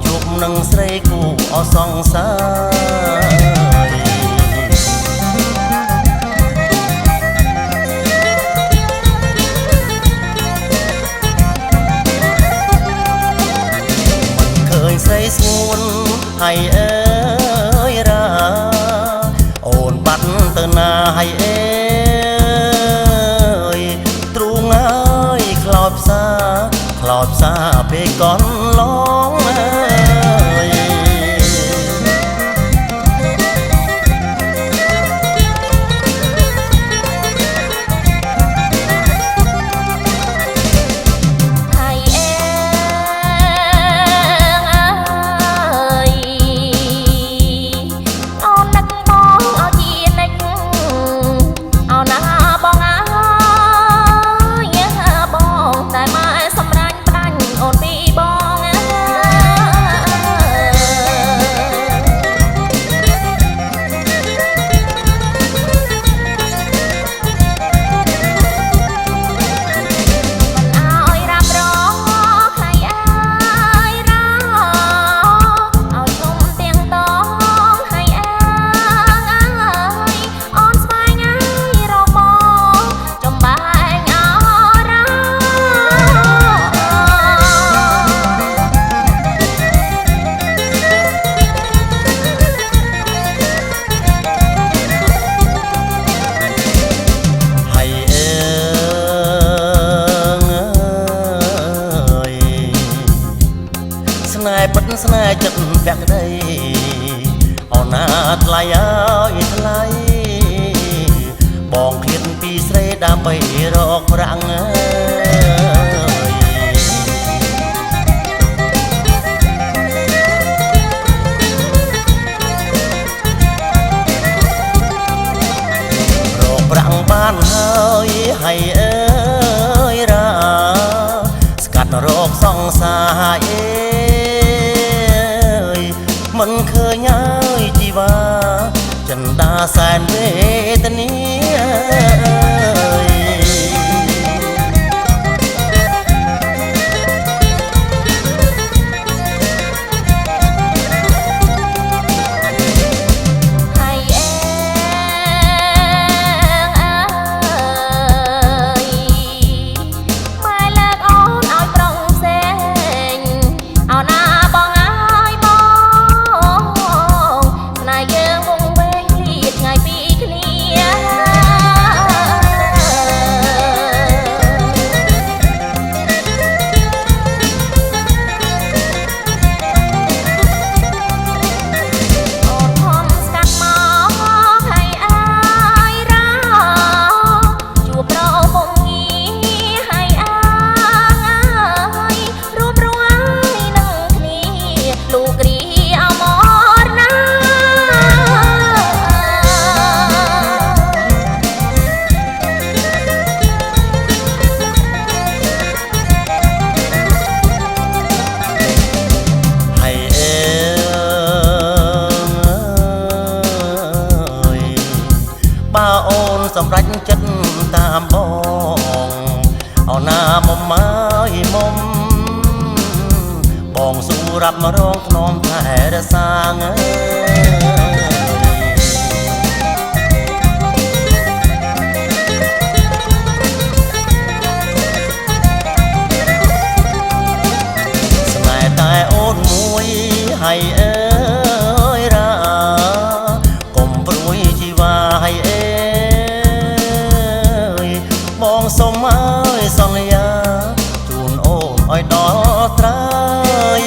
ជួបនឹងស្រីគូអសង្សារឃើញស្រីស្ងួនហើយអើយរាអូនបាត់ទៅណាហើយអើយទ្រូងហើយខ្លោចផ្សាពេលកនឡងអើយហើយអើយអូននឹកបងអត់ជានិចអូនណាបងអើយបងតែមកសម្រាប់អូនពីបងឲ្យរ៉ាប់រងហើយអើយរ៉ាឲ្យជុំទាំងតងហើយអើយអូនស្វែងឲ្យរបងចំបែងអរ៉ាស្នេហ៍ពិតស្នេហ៍ចិត្តភក្តីអូនណាថ្លៃអើយថ្លៃបងឃ្លាតពីស្រីដើម្បីរកប្រាំងអើយរកប្រាំងបានហើយហើយអើយរាស្កាត់រកសង្សារមិនឃើញហើយជីវ៉ាចិន្តាសែនវេទនាបើអូនសម្រេចចិត្តតាមបងអូនណាមុំមកមុំបងស៊ូរាប់មករងថ្នមថែរសាងស្នេហ៍តែអូនមួយហើយអើយរាកុំព្រួយជីវ៉ាហើយអើយបងសុំអើយសន្យាជូនអូនឲ្យដល់ត្រើយ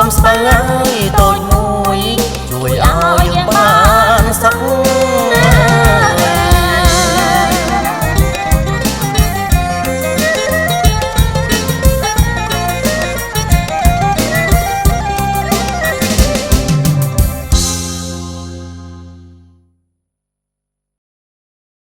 មស្បើ